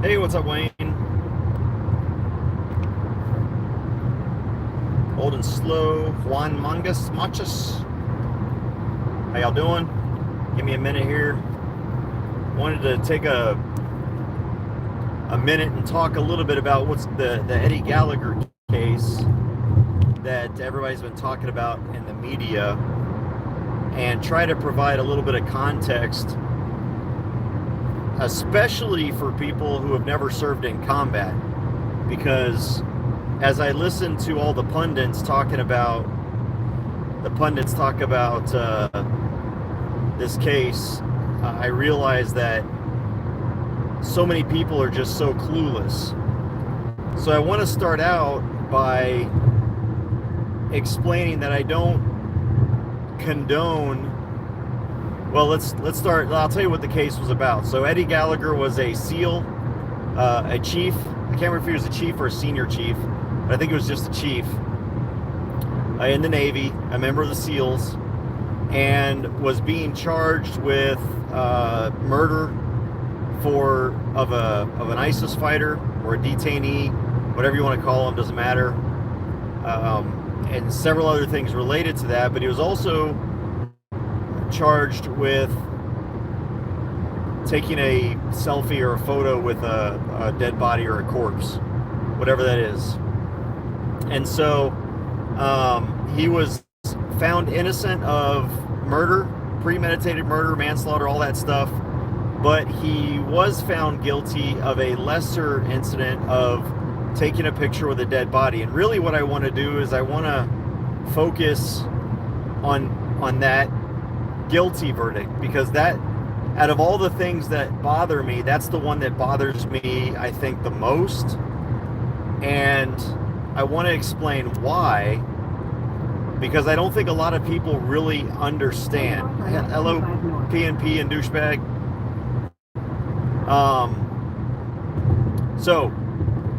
Hey, what's up, Wayne? Old and slow. Juan Mangas Machas. How y'all doing? Give me a minute here. Wanted to take a minute and talk a little bit about what's the Eddie Gallagher case that everybody's been talking about in the media, and try to provide a little bit of context, especially for people who have never served in combat. Because as I listen to all the pundits talk about this case, I realize that so many people are just so clueless. So I want to start out by explaining that I don't condone. Well, let's start. I'll tell you what the case was about. So Eddie Gallagher was a SEAL, a chief. I can't remember if he was a chief or a senior chief, but I think it was just a chief in the Navy, a member of the SEALs, and was being charged with murder of an ISIS fighter or a detainee, whatever you want to call him, doesn't matter, and several other things related to that. But he was also charged with taking a selfie or a photo with a dead body or a corpse, whatever that is. And so he was found innocent of murder, premeditated murder, manslaughter, all that stuff. But he was found guilty of a lesser incident of taking a picture with a dead body. And really what I want to do is I want to focus on that guilty verdict, because that, out of all the things that bother me, that's the one that bothers me, I think, the most. And I want to explain why, because I don't think a lot of people really understand. Hello, PNP and douchebag. So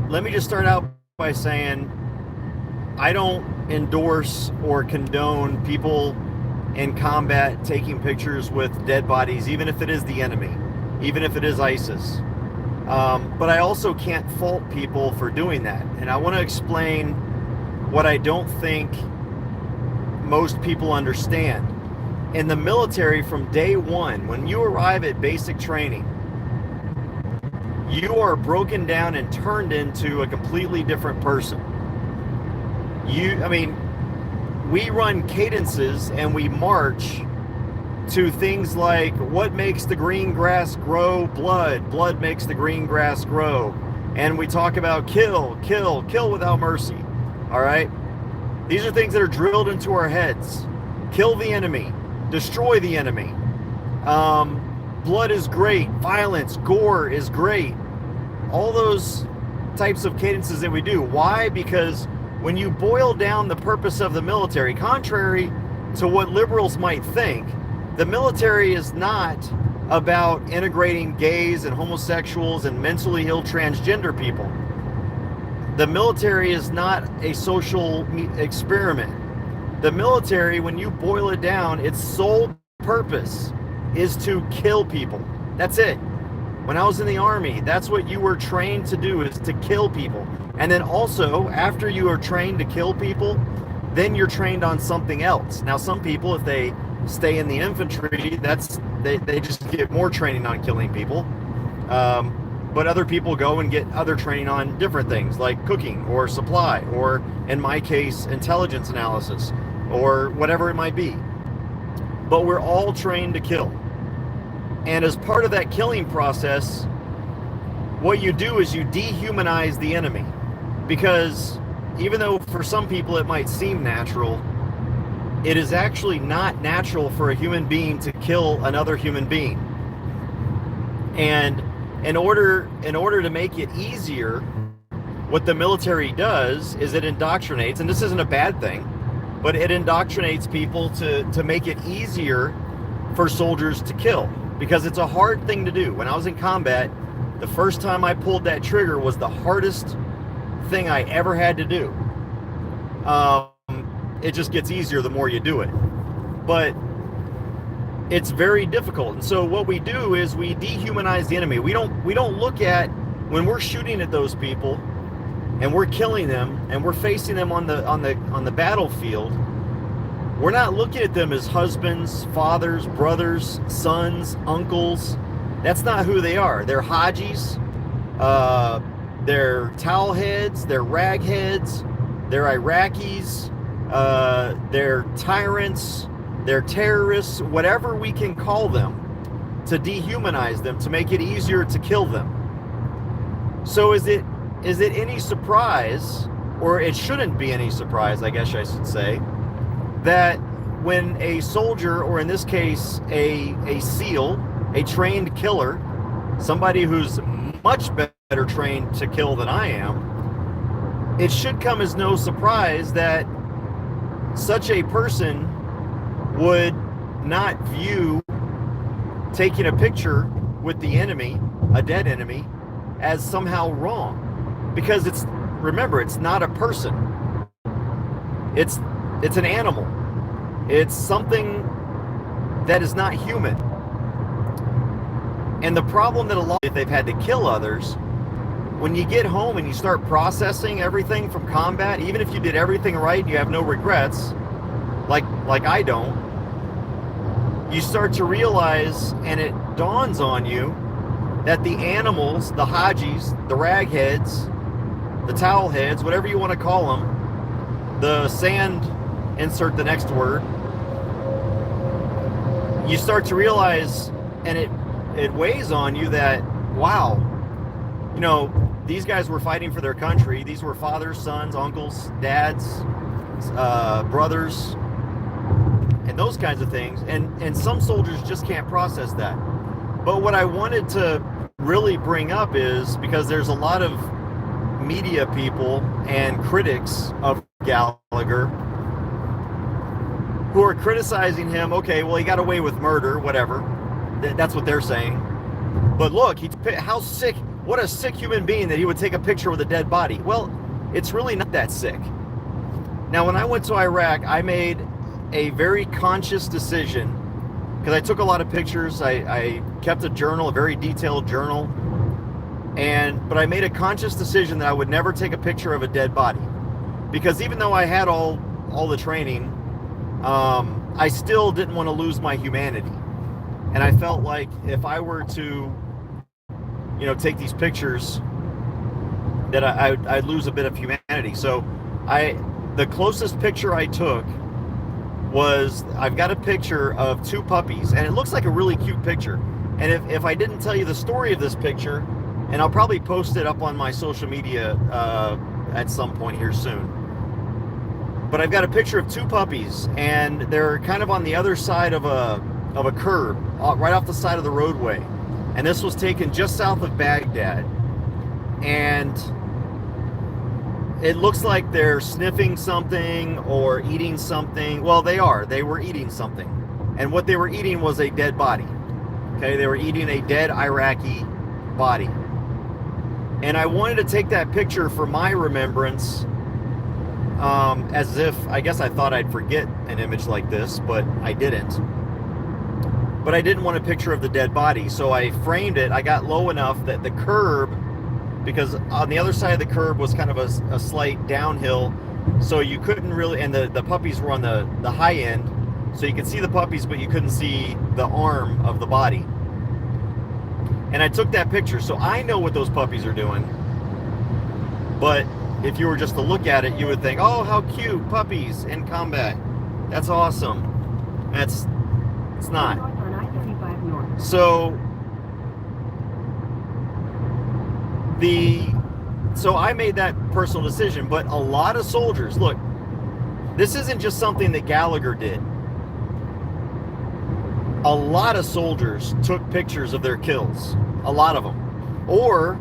let me just start out by saying I don't endorse or condone people in combat taking pictures with dead bodies, even if it is the enemy, even if it is ISIS. But I also can't fault people for doing that. And I want to explain what I don't think most people understand. In the military, from day one, when you arrive at basic training, you are broken down and turned into a completely different person. We run cadences and we march to things like, what makes the green grass grow? Blood makes the green grass grow. And we talk about kill without mercy. All right? These are things that are drilled into our heads. Kill the enemy, destroy the enemy. Blood is great, violence, gore is great. All those types of cadences that we do. Why? Because when you boil down the purpose of the military, contrary to what liberals might think, the military is not about integrating gays and homosexuals and mentally ill transgender people. The military is not a social experiment. The military, when you boil it down, its sole purpose is to kill people. That's it. When I was in the Army, that's what you were trained to do, is to kill people. And then also, after you are trained to kill people, then you're trained on something else. Now, some people, if they stay in the infantry, they just get more training on killing people. But other people go and get other training on different things, like cooking or supply, or in my case, intelligence analysis, or whatever it might be. But we're all trained to kill. And as part of that killing process, what you do is you dehumanize the enemy. Because even though for some people it might seem natural, it is actually not natural for a human being to kill another human being. And in order to make it easier, what the military does is it indoctrinates, and this isn't a bad thing, but it indoctrinates people to make it easier for soldiers to kill. Because it's a hard thing to do. When I was in combat, the first time I pulled that trigger was the hardest thing I ever had to do. It just gets easier the more you do it. But it's very difficult. And so what we do is we dehumanize the enemy. We don't look at when we're shooting at those people and we're killing them and we're facing them on the battlefield, we're not looking at them as husbands, fathers, brothers, sons, uncles. That's not who they are. They're Hajis, they're towel heads, they're rag heads, they're Iraqis, they're tyrants, they're terrorists, whatever we can call them to dehumanize them, to make it easier to kill them. So is it any surprise, or it shouldn't be any surprise, I guess I should say, that when a soldier, or in this case, a SEAL, a trained killer, somebody who's much better trained to kill than I am, it should come as no surprise that such a person would not view taking a picture with the enemy, a dead enemy, as somehow wrong. Because remember, it's not a person. It's an animal. It's something that is not human. And the problem that a lot, if they've had to kill others, when you get home and you start processing everything from combat, even if you did everything right and you have no regrets, like I don't, you start to realize, and it dawns on you, that the animals, the Hajis, the ragheads, the towel heads, whatever you want to call them, the sand, insert the next word, you start to realize, and it weighs on you that, wow, you know, these guys were fighting for their country. These were fathers, sons, uncles, dads, brothers, and those kinds of things. And some soldiers just can't process that. But what I wanted to really bring up is, because there's a lot of media people and critics of Gallagher who are criticizing him. Okay, well, he got away with murder, whatever. That's what they're saying. But look, how sick, what a sick human being that he would take a picture with a dead body. Well, it's really not that sick. Now, when I went to Iraq, I made a very conscious decision, because I took a lot of pictures. I kept a journal, a very detailed journal. But I made a conscious decision that I would never take a picture of a dead body. Because even though I had all the training, I still didn't want to lose my humanity. And I felt like if I were to, take these pictures, that I'd lose a bit of humanity. So the closest picture I took was, I've got a picture of two puppies, and it looks like a really cute picture. And if I didn't tell you the story of this picture, and I'll probably post it up on my social media at some point here soon. But I've got a picture of two puppies, and they're kind of on the other side of a curb, right off the side of the roadway. And this was taken just south of Baghdad. And it looks like they're sniffing something or eating something. Well, they were eating something. And what they were eating was a dead body. Okay, they were eating a dead Iraqi body. And I wanted to take that picture for my remembrance, as if, I guess I thought I'd forget an image like this, but I didn't. But I didn't want a picture of the dead body, so I framed it. I got low enough that the curb, because on the other side of the curb was kind of a slight downhill, so you couldn't really, and the puppies were on the high end, so you could see the puppies, but you couldn't see the arm of the body. And I took that picture, so I know what those puppies are doing. But if you were just to look at it, you would think, oh, how cute, puppies in combat. That's awesome. It's not. So I made that personal decision, but a lot of soldiers, look, this isn't just something that Gallagher did. A lot of soldiers took pictures of their kills, a lot of them. Or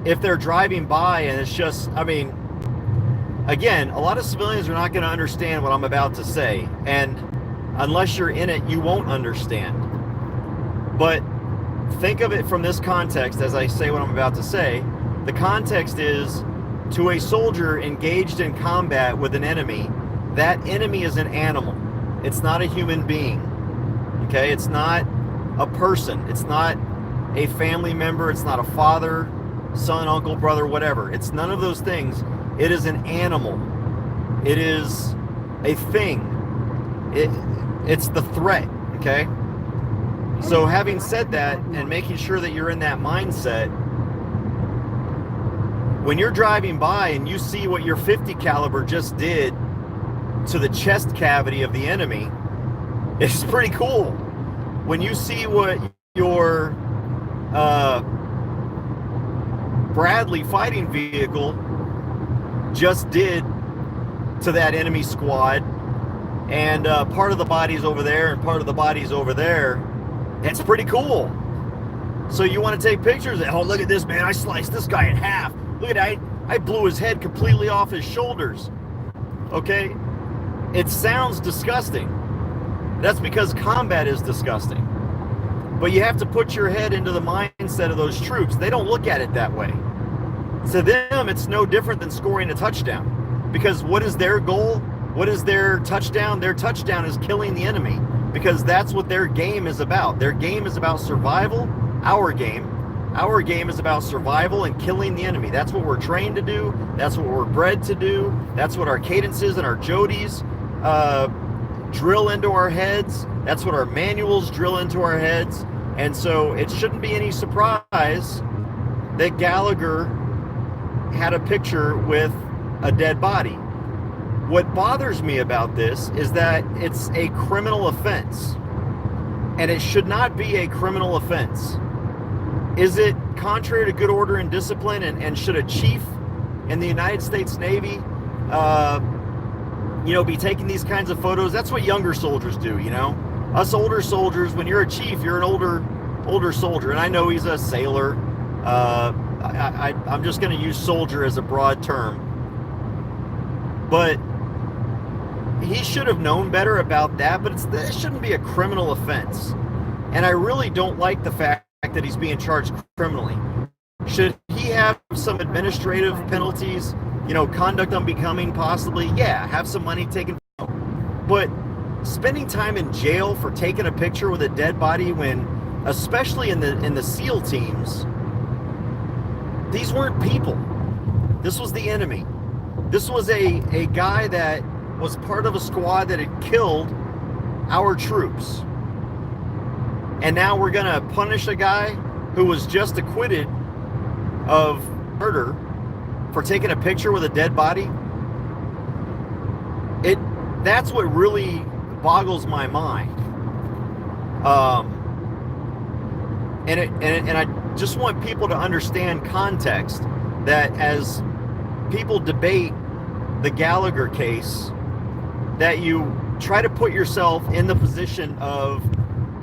if they're driving by and it's just, again, a lot of civilians are not going to understand what I'm about to say. And unless you're in it, you won't understand. But think of it from this context as I say what I'm about to say. The context is, to a soldier engaged in combat with an enemy, that enemy is an animal. It's not a human being. Okay, it's not a person. It's not a family member. It's not a father. son, uncle, brother, whatever. It's none of those things. It is an animal. It is a thing. It's the threat, okay? So having said that and making sure that you're in that mindset, when you're driving by and you see what your 50 caliber just did to the chest cavity of the enemy, it's pretty cool. When you see what your Bradley fighting vehicle just did to that enemy squad, and part of the body's over there and part of the body's over there, it's pretty cool. So you want to take pictures of, oh, look at this, man, I sliced this guy in half. Look at that, I blew his head completely off his shoulders. Okay? It sounds disgusting. That's because combat is disgusting. But you have to put your head into the mindset of those troops. They don't look at it that way. To them, it's no different than scoring a touchdown. Because what is their goal? What is their touchdown? Their touchdown is killing the enemy. Because that's what their game is about. Their game is about survival. Our game is about survival and killing the enemy. That's what we're trained to do. That's what we're bred to do. That's what our cadences and our jodies drill into our heads. That's what our manuals drill into our heads. And so it shouldn't be any surprise that Gallagher had a picture with a dead body. What bothers me about this is that it's a criminal offense, and it should not be a criminal offense. Is it contrary to good order and discipline, and should a chief in the United States Navy be taking these kinds of photos? That's what younger soldiers do, Us older soldiers, when you're a chief, you're an older soldier. And I know he's a sailor. I'm just going to use soldier as a broad term. But he should have known better about that, but it shouldn't be a criminal offense. And I really don't like the fact that he's being charged criminally. Should he have some administrative penalties? Conduct unbecoming, possibly. Yeah, have some money taken. But spending time in jail for taking a picture with a dead body, when, especially in the SEAL teams, these weren't people. This was the enemy. This was a guy that was part of a squad that had killed our troops. And now we're going to punish a guy who was just acquitted of murder for taking a picture with a dead body. That's what really boggles my mind. And I just want people to understand context, that as people debate the Gallagher case, that you try to put yourself in the position of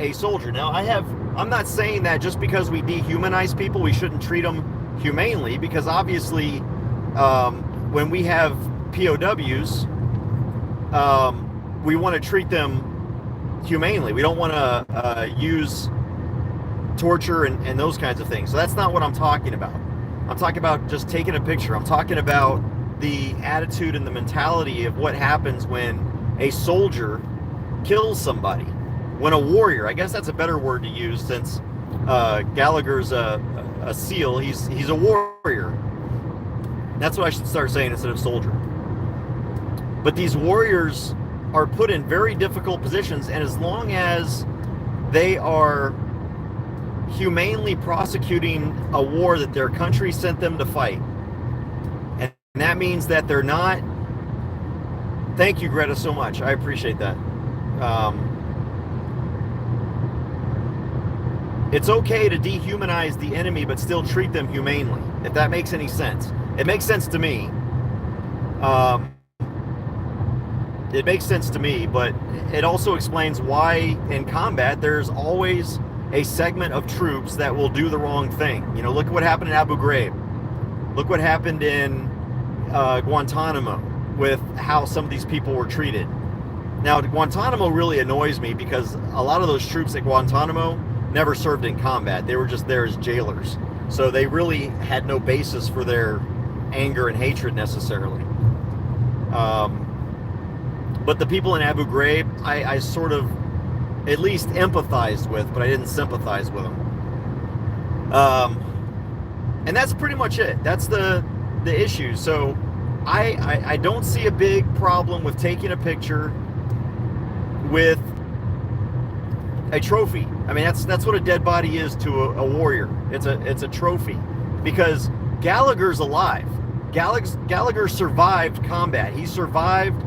a soldier. Now, I'm not saying that just because we dehumanize people, we shouldn't treat them humanely, because obviously when we have POWs, we want to treat them humanely. We don't want to use torture and those kinds of things. So that's not what I'm talking about. I'm talking about just taking a picture. I'm talking about the attitude and the mentality of what happens when a soldier kills somebody. When a warrior, I guess that's a better word to use, since Gallagher's a SEAL, he's a warrior. That's what I should start saying instead of soldier. But these warriors are put in very difficult positions, and as long as they are humanely prosecuting a war that their country sent them to fight, and that means that they're not... Thank you, Greta, so much. I appreciate that. It's okay to dehumanize the enemy, but still treat them humanely, if that makes any sense. It makes sense to me. It makes sense to me, but it also explains why in combat there's always a segment of troops that will do the wrong thing. Look at what happened in Abu Ghraib. Look what happened in Guantanamo with how some of these people were treated. Now, Guantanamo really annoys me because a lot of those troops at Guantanamo never served in combat. They were just there as jailers. So they really had no basis for their anger and hatred necessarily. But the people in Abu Ghraib, I sort of at least empathized with, but I didn't sympathize with them. And that's pretty much it. That's the issue. So I don't see a big problem with taking a picture with a trophy. I mean, that's what a dead body is to a warrior. It's a trophy, because Gallagher's alive. Gallagher survived combat. He survived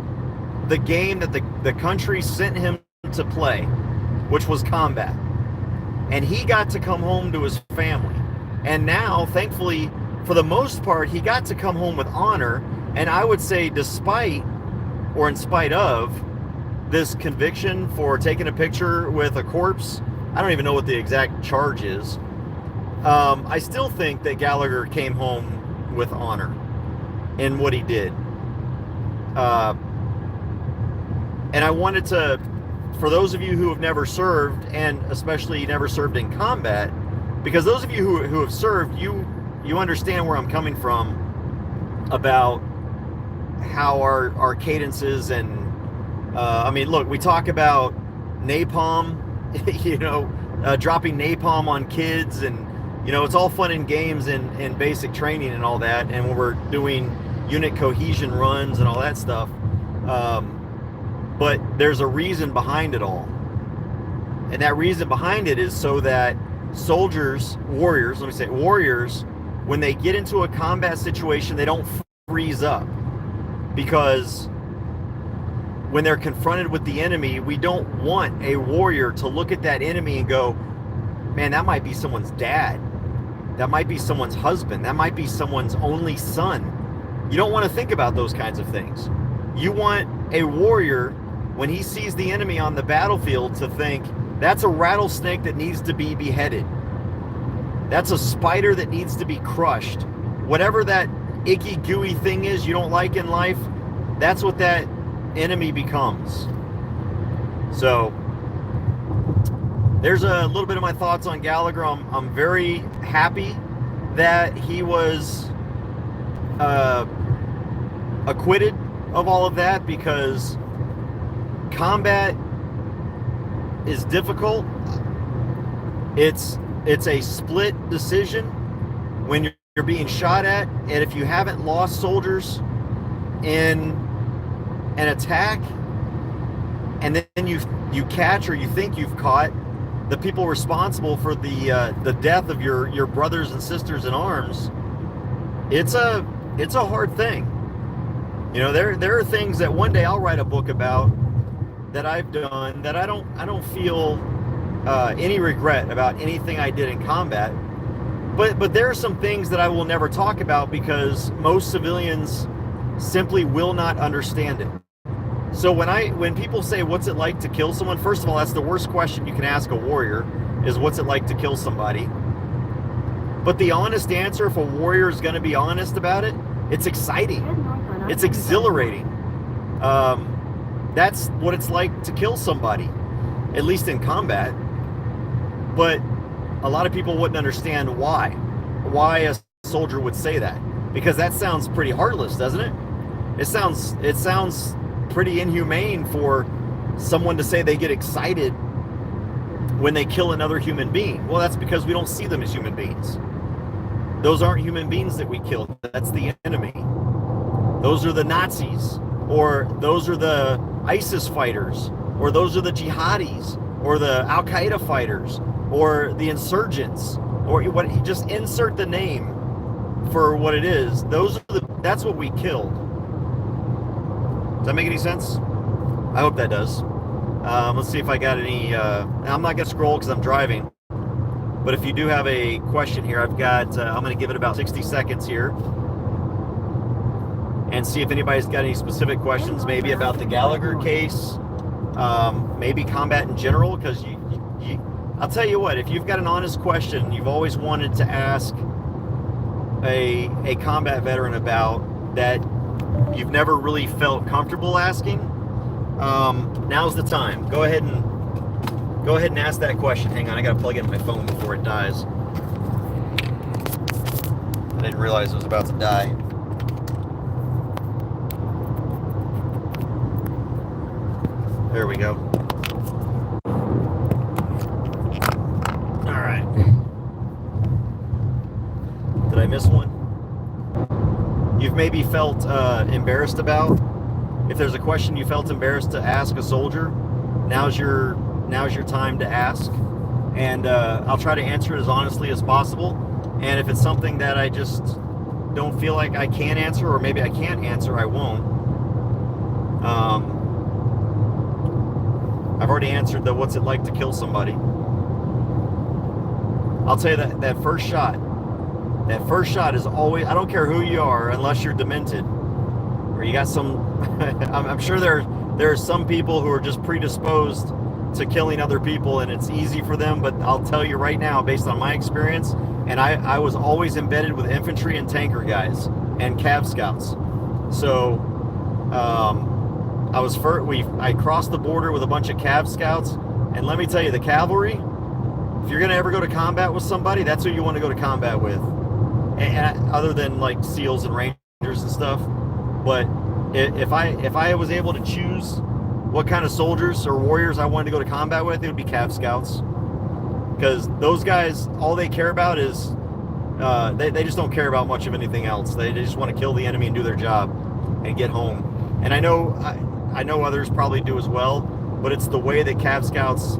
the game that the country sent him to play, which was combat. And he got to come home to his family. And now, thankfully, for the most part, he got to come home with honor. And I would say, despite or in spite of this conviction for taking a picture with a corpse, I don't even know what the exact charge is. I still think that Gallagher came home with honor in what he did. And I wanted to, for those of you who have never served, and especially never served in combat, because those of you who have served, you understand where I'm coming from about how our cadences and I mean, look, we talk about napalm, dropping napalm on kids, and it's all fun and games in basic training and all that, and when we're doing unit cohesion runs and all that stuff, but there's a reason behind it all, and that reason behind it is so that warriors, when they get into a combat situation, they don't freeze up, because when they're confronted with the enemy, we don't want a warrior to look at that enemy and go, man, that might be someone's dad. That might be someone's husband. That might be someone's only son. You don't want to think about those kinds of things. You want a warrior, when he sees the enemy on the battlefield, to think, that's a rattlesnake that needs to be beheaded. That's a spider that needs to be crushed. Whatever that icky, gooey thing is you don't like in life, that's what that enemy becomes. So there's a little bit of my thoughts on Gallagher. I'm very happy that he was acquitted of all of that, because combat is difficult. It's a split decision when you're being shot at, and if you haven't lost soldiers in an attack, and then you catch, or you think you've caught, the people responsible for the death of your brothers and sisters in arms, it's a hard thing. There are things that one day I'll write a book about that I've done that I don't feel any regret about anything I did in combat, but there are some things that I will never talk about, because most civilians simply will not understand it. So when people say, what's it like to kill someone? First of all, that's the worst question you can ask a warrior, is what's it like to kill somebody? But the honest answer, if a warrior is going to be honest about it, it's exciting. It's exhilarating. That's what it's like to kill somebody, at least in combat. But a lot of people wouldn't understand why a soldier would say that, because that sounds pretty heartless, doesn't it? It sounds pretty inhumane for someone to say they get excited when they kill another human being. Well, that's because we don't see them as human beings. Those aren't human beings that we killed. That's the enemy. Those are the Nazis, or those are the ISIS fighters, or those are the jihadis, or the Al-Qaeda fighters, or the insurgents, or what? Just insert the name for what it is. That's what we killed. Does that make any sense? I hope that does. Let's see if I got any. I'm not gonna scroll because I'm driving. But if you do have a question here, I've got. I'm gonna give it about 60 seconds here, and see if anybody's got any specific questions, maybe about the Gallagher case, maybe combat in general. Because I'll tell you what, if you've got an honest question you've always wanted to ask a combat veteran about that you've never really felt comfortable asking, now's the time. Go ahead and ask that question. Hang on, I gotta plug in my phone before it dies. I didn't realize it was about to die. There we go. All right. Did I miss one? You've maybe felt embarrassed about. If there's a question you felt embarrassed to ask a soldier, now's your time to ask, and I'll try to answer it as honestly as possible. And if it's something that I just don't feel like I can answer, or maybe I can't answer, I won't. I've already answered the what's it like to kill somebody. I'll tell you that first shot is always, I don't care who you are, unless you're demented or you got some I'm sure there are some people who are just predisposed to killing other people and it's easy for them, but I'll tell you right now, based on my experience, and I was always embedded with infantry and tanker guys and Cav scouts. So I crossed the border with a bunch of Cav scouts, and let me tell you, the cavalry, if you're gonna ever go to combat with somebody, that's who you want to go to combat with. And other than like SEALs and Rangers and stuff, but if I was able to choose what kind of soldiers or warriors I wanted to go to combat with, it would be Cav scouts, because those guys, all they care about is they just don't care about much of anything else. They just want to kill the enemy and do their job and get home. And I know others probably do as well, but it's the way that Cav scouts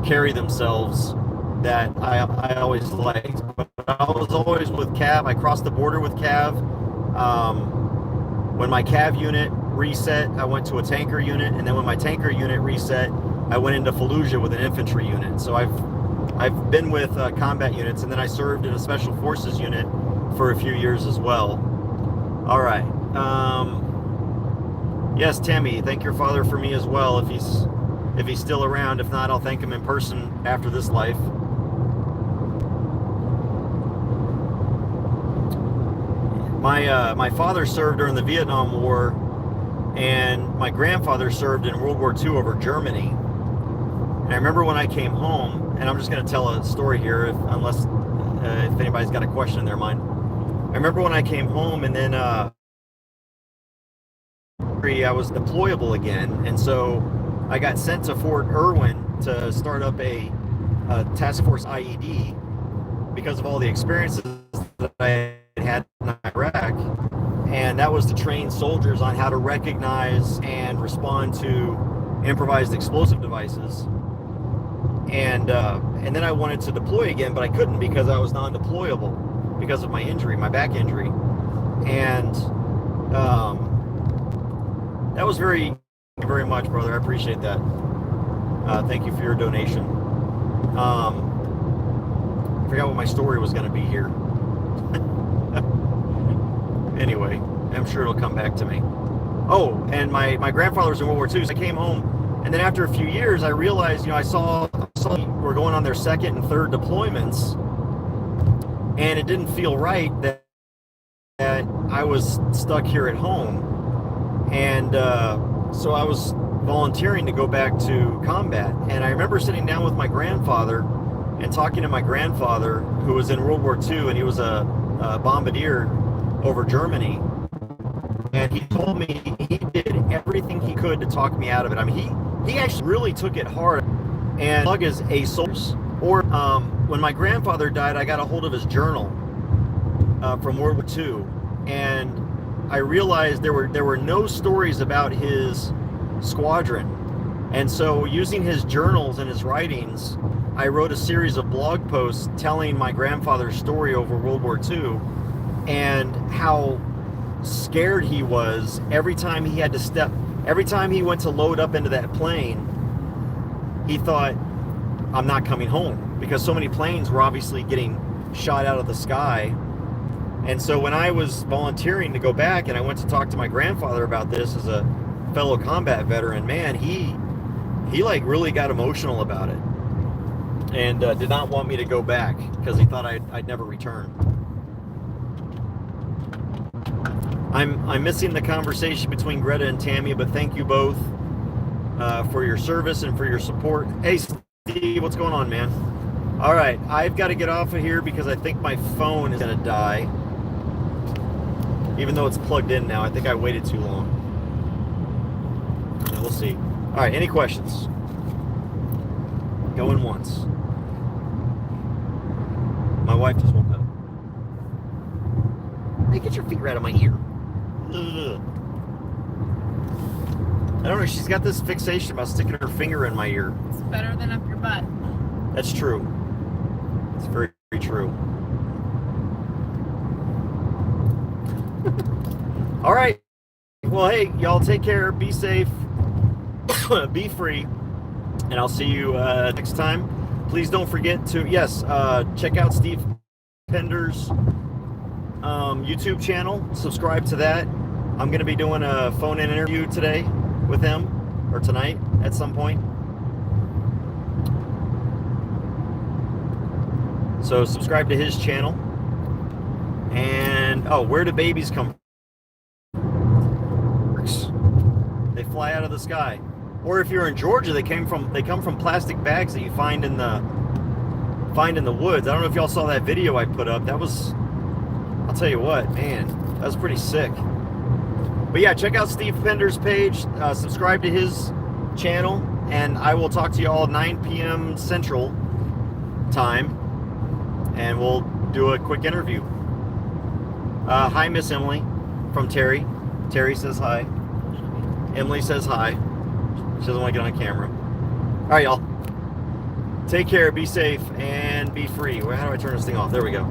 carry themselves that I always liked. But I was always with Cav. I crossed the border with Cav. When my Cav unit reset, I went to a tanker unit, and then when my tanker unit reset, I went into Fallujah with an infantry unit. So I've been with combat units, and then I served in a special forces unit for a few years as well. All right. Yes, Tammy, thank your father for me as well, if he's still around. If not, I'll thank him in person after this life. My father served during the Vietnam War, and my grandfather served in World War II over Germany. And I remember when I came home, and I'm just going to tell a story here, unless if anybody's got a question in their mind. I remember when I came home, and then I was deployable again, and so I got sent to Fort Irwin to start up a task force IED because of all the experiences that I had in Iraq, and that was to train soldiers on how to recognize and respond to improvised explosive devices. And then I wanted to deploy again, but I couldn't because I was non-deployable because of my injury, my back injury. And that was very, very much, brother. I appreciate that. Thank you for your donation. I forgot what my story was going to be here. Anyway, I'm sure it'll come back to me. Oh, and my grandfather was in World War II, so I came home, and then after a few years, I realized, I saw we're going on their second and third deployments, and it didn't feel right that I was stuck here at home, and so I was volunteering to go back to combat. And I remember sitting down with my grandfather and talking to my grandfather, who was in World War II, and he was a bombardier over Germany, and he told me he did everything he could to talk me out of it. I mean, he actually really took it hard. And plug is a source. Or when my grandfather died, I got a hold of his journal from World War II, and I realized there were no stories about his squadron. And so, using his journals and his writings, I wrote a series of blog posts telling my grandfather's story over World War II, and how scared he was every time he went to load up into that plane. He thought, I'm not coming home, because so many planes were obviously getting shot out of the sky. And so when I was volunteering to go back, and I went to talk to my grandfather about this as a fellow combat veteran, man, he like really got emotional about it, and did not want me to go back because he thought I'd never return. I'm missing the conversation between Greta and Tammy, but thank you both for your service and for your support. Hey, Steve, what's going on, man? All right, I've got to get off of here because I think my phone is going to die. Even though it's plugged in now, I think I waited too long. We'll see. All right, any questions? Going once. My wife just woke up. Hey, get your feet right out of my ear. Ugh. I don't know. She's got this fixation about sticking her finger in my ear. It's better than up your butt. That's true. It's very, very true. All right. Well, hey, y'all take care. Be safe. Be free. And I'll see you next time. Please don't forget to, check out Steve Pender's YouTube channel. Subscribe to that. I'm going to be doing a phone-in interview today with him, or tonight at some point. So subscribe to his channel. And, where do babies come from? They fly out of the sky. Or if you're in Georgia, they come from plastic bags that you find in the woods. I don't know if y'all saw that video I put up. That was, I'll tell you what, man, that was pretty sick. But yeah, check out Steve Pender's page, subscribe to his channel, and I will talk to you all at 9 p.m. Central Time, and we'll do a quick interview. Hi, Miss Emily, from Terry. Terry says hi. Emily says hi. She doesn't want to get on camera. All right, y'all. Take care, be safe, and be free. How do I turn this thing off? There we go.